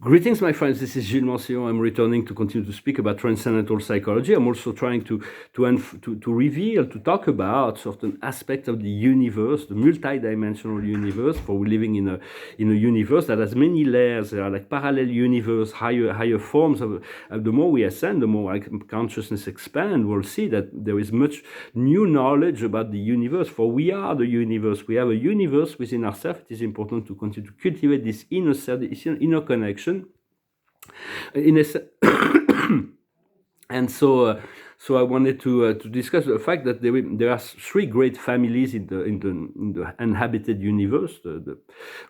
Greetings, my friends. This is Gilles Mancillon. I'm returning to continue to speak about transcendental psychology. I'm also trying to reveal, to talk about certain aspects of the universe, the multi-dimensional universe. For we're living in a universe that has many layers. There are like parallel universe, higher forms of. The more we ascend, the more consciousness expand. We'll see that there is much new knowledge about the universe. For we are the universe. We have a universe within ourselves. It is important to continue to cultivate this inner self, this inner connection. In a and so I wanted to discuss the fact that there are three great families in the inhabited universe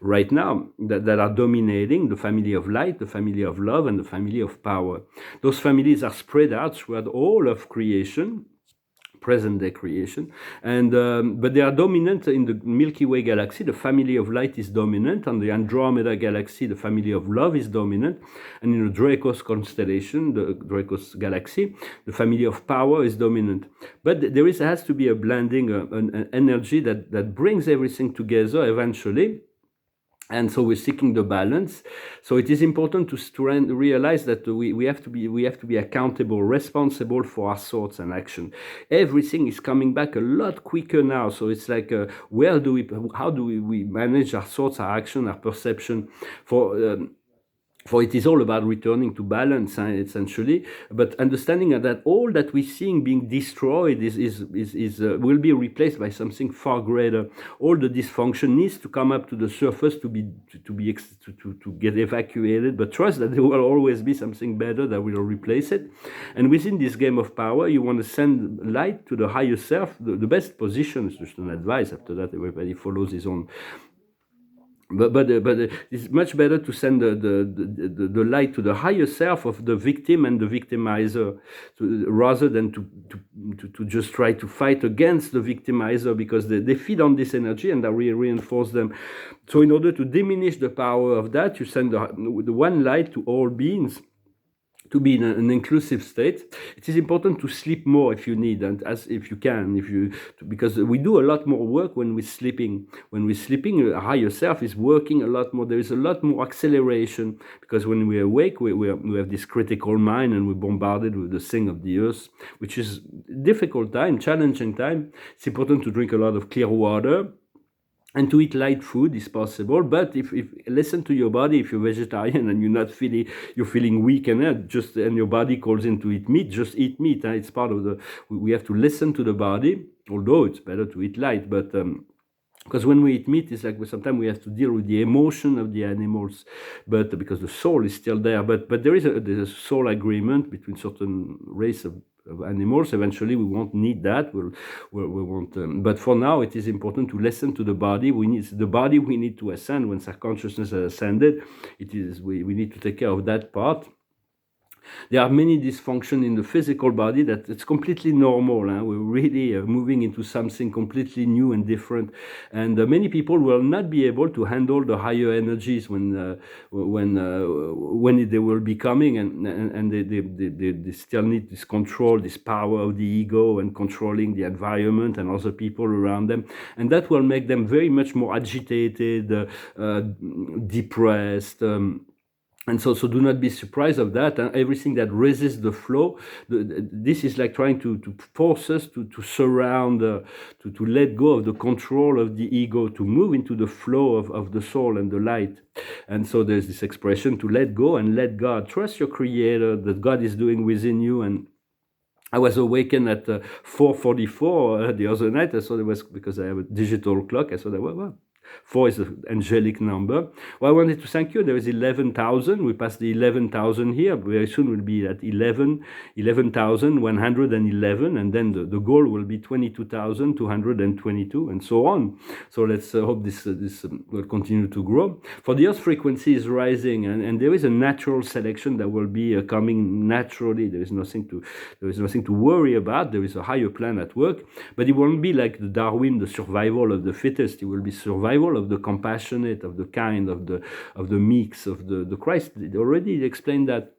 right now that are dominating: the family of light, the family of love, and the family of power. Those families are spread out throughout all of creation, present-day creation, and but they are dominant in the Milky Way galaxy. The family of light is dominant. On the Andromeda galaxy, the family of love is dominant, and in the Dracos constellation, the Dracos galaxy, the family of power is dominant. But there has to be a blending, an energy that brings everything together eventually. And so we're seeking the balance. So it is important to realize that we have to be accountable, responsible for our thoughts and action. Everything is coming back a lot quicker now. So it's like, how do we manage our thoughts, our action, our perception? For it is all about returning to balance, essentially. But understanding that all that we're seeing being destroyed will be replaced by something far greater. All the dysfunction needs to come up to the surface to get evacuated. But trust that there will always be something better that will replace it. And within this game of power, you want to send light to the higher self. The best position is just an advice. After that, everybody follows his own. But it's much better to send the light to the higher self of the victim and the victimizer, rather than to just try to fight against the victimizer, because they feed on this energy and that reinforce them. So in order to diminish the power of that, you send the one light to all beings, to be in an inclusive state. It is important to sleep more if you need, and if you can, because we do a lot more work when we're sleeping. When we're sleeping, a higher self is working a lot more. There is a lot more acceleration, because when we're awake, we have this critical mind, and we're bombarded with the thing of the earth, which is difficult time, challenging time. It's important to drink a lot of clear water, and to eat light food is possible. But if listen to your body. If you're vegetarian and you're feeling weak and your body calls in to eat meat, just eat meat. It's part of we have to listen to the body, although it's better to eat light. But because when we eat meat, it's like sometimes we have to deal with the emotion of the animals, but because the soul is still there. But there's a soul agreement between certain race of animals. Eventually we won't need that. We won't. But for now, it is important to listen to the body. We need to ascend. Once our consciousness has ascended, we need to take care of that part. There are many dysfunctions in the physical body that it's completely normal. We're really moving into something completely new and different. And many people will not be able to handle the higher energies when they will be coming, and they still need this control, this power of the ego, and controlling the environment and other people around them. And that will make them very much more agitated, depressed. And so do not be surprised of that. Everything that resists the flow, this is like trying to force us to surround, to let go of the control of the ego, to move into the flow of the soul and the light. And so there's this expression to let go and let God. Trust your Creator, that God is doing within you. And I was awakened at 4:44 the other night. I thought it was because I have a digital clock. I thought, well, 4 is an angelic number. Well, I wanted to thank you. There is 11,000. We passed the 11,000 here. Very soon we'll be at 11,111. And then the goal will be 22,222, and so on. So let's hope this will continue to grow. For the Earth frequency is rising, and there is a natural selection that will be coming naturally. There is nothing to worry about. There is a higher plan at work, but it won't be like the Darwin, the survival of the fittest. It will be survival of the compassionate, of the kind, of the meeks, of the Christ. Already explained that.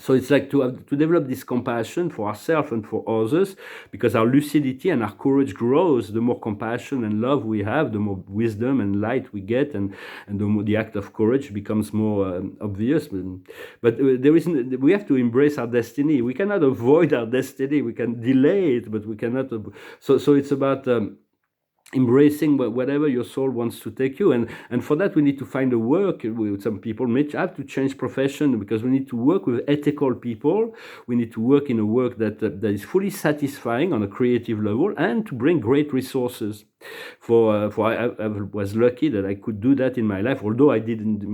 So it's like to develop this compassion for ourselves and for others, because our lucidity and our courage grows. The more compassion and love we have, the more wisdom and light we get, and the more the act of courage becomes more obvious. But there isn't. We have to embrace our destiny. We cannot avoid our destiny. We can delay it, but we cannot. So it's about. Embracing whatever your soul wants to take you, and for that we need to find a work with some people. May have to change profession, because we need to work with ethical people. We need to work in a work that is fully satisfying on a creative level, and to bring great resources. I was lucky that I could do that in my life, although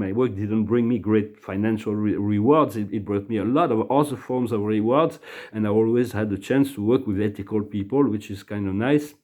my work didn't bring me great financial rewards. It brought me a lot of other forms of rewards, and I always had the chance to work with ethical people, which is kind of nice.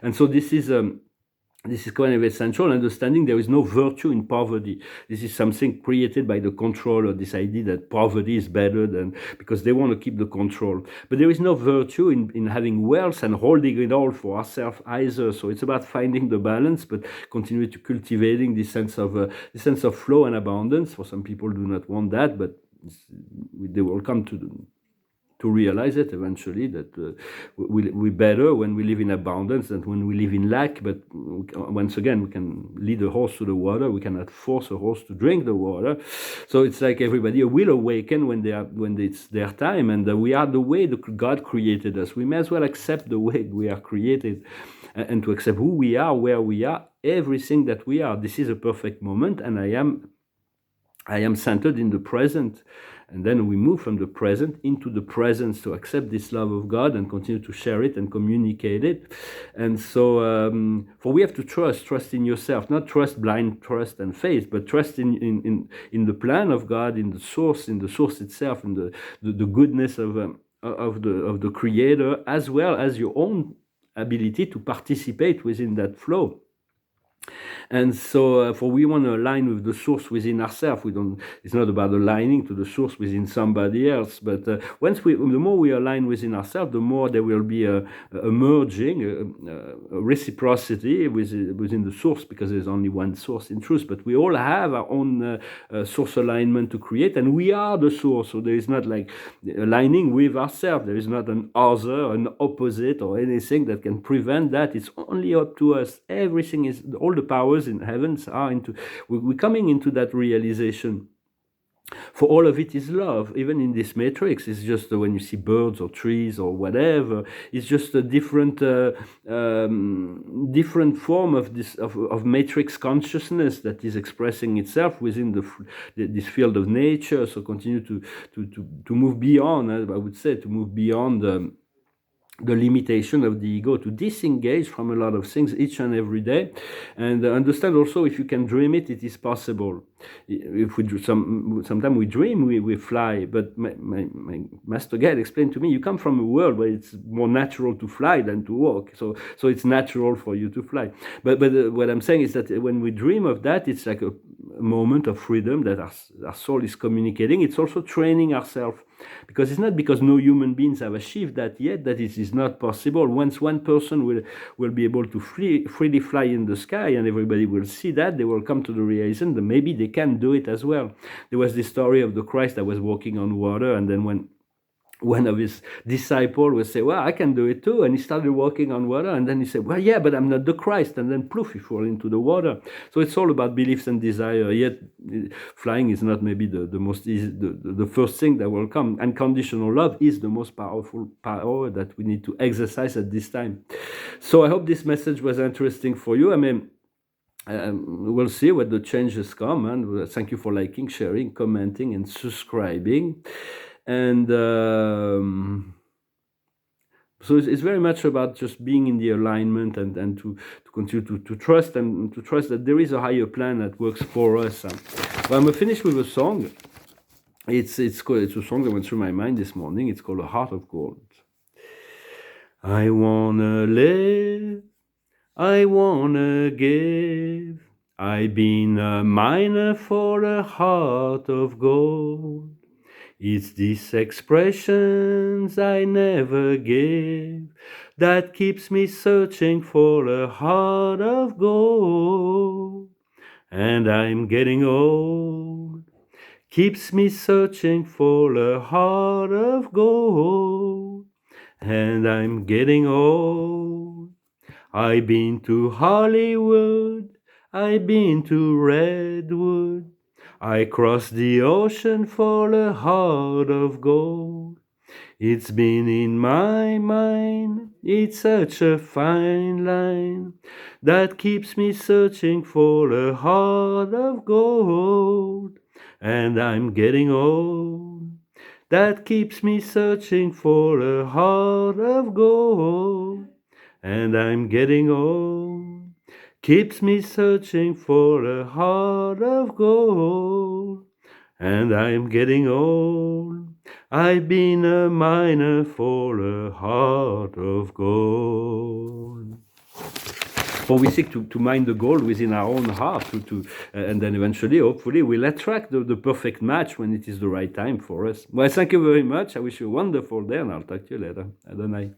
And so this is kind of essential, understanding there is no virtue in poverty. This is something created by the controller, this idea that poverty is better than, because they want to keep the control. But there is no virtue in having wealth and holding it all for ourselves either. So it's about finding the balance, but continue to cultivating this sense of flow and abundance. For some people do not want that, but they will come to realize it eventually, that we're better when we live in abundance than when we live in lack. But once again, we can lead a horse to the water. We cannot force a horse to drink the water. So it's like everybody will awaken when it's their time, and we are the way that God created us. We may as well accept the way we are created, and to accept who we are, where we are, everything that we are. This is a perfect moment, and I am centered in the present. And then we move from the present into the presence to accept this love of God and continue to share it and communicate it. And so, for we have to trust in yourself, not blind trust and faith, but trust in the plan of God, in the source itself, in the goodness of the Creator, as well as your own ability to participate within that flow. And so, for we want to align with the source within ourselves. It's not about aligning to the source within somebody else, but the more we align within ourselves, the more there will be a merging, a reciprocity within the source, because there's only one source in truth. But we all have our own source alignment to create, and we are the source. So there is not like aligning with ourselves. There is not an other, an opposite, or anything that can prevent that. It's only up to us. Everything is, all the powers in heavens are we're coming into that realization. For all of it is love. Even in this matrix, it's just when you see birds or trees or whatever, it's just a different form of this of matrix consciousness that is expressing itself within this field of nature. So continue to move beyond. I would say to move beyond the limitation of the ego, to disengage from a lot of things each and every day, and understand also, if you can dream it, it is possible. If we sometimes we dream, we fly. But my master guide explained to me, you come from a world where it's more natural to fly than to walk, so it's natural for you to fly. But what I'm saying is that when we dream of that, it's like a moment of freedom that our soul is communicating. It's also training ourselves, because it's not because no human beings have achieved that yet that it is not possible. Once one person will be able to freely fly in the sky, and everybody will see that, they will come to the realization that maybe they can do it as well. There was this story of the Christ that was walking on water, and then when one of his disciples would say, well, I can do it too. And he started walking on water. And then he said, well, yeah, but I'm not the Christ. And then poof, he fell into the water. So it's all about beliefs and desire. Yet flying is not maybe the most easy, the first thing that will come. Unconditional love is the most powerful power that we need to exercise at this time. So I hope this message was interesting for you. I mean, we'll see what the changes come. And thank you for liking, sharing, commenting, and subscribing. And so it's very much about just being in the alignment, and to continue to trust, and to trust that there is a higher plan that works for us. Well, I'm going to finish with a song. It's a song that went through my mind this morning. It's called A Heart of Gold. I wanna live, I wanna give. I've been a miner for a heart of gold. It's these expressions I never give that keeps me searching for a heart of gold. And I'm getting old, keeps me searching for a heart of gold. And I'm getting old. I've been to Hollywood, I've been to Redwood, I crossed the ocean for a heart of gold. It's been in my mind, it's such a fine line that keeps me searching for a heart of gold. And I'm getting old, that keeps me searching for a heart of gold. And I'm getting old, keeps me searching for a heart of gold. And I'm getting old, I've been a miner for a heart of gold. For we seek to mine the gold within our own heart, and then eventually, hopefully, we'll attract the perfect match when it is the right time for us. Well, thank you very much. I wish you a wonderful day, and I'll talk to you later. Adonai.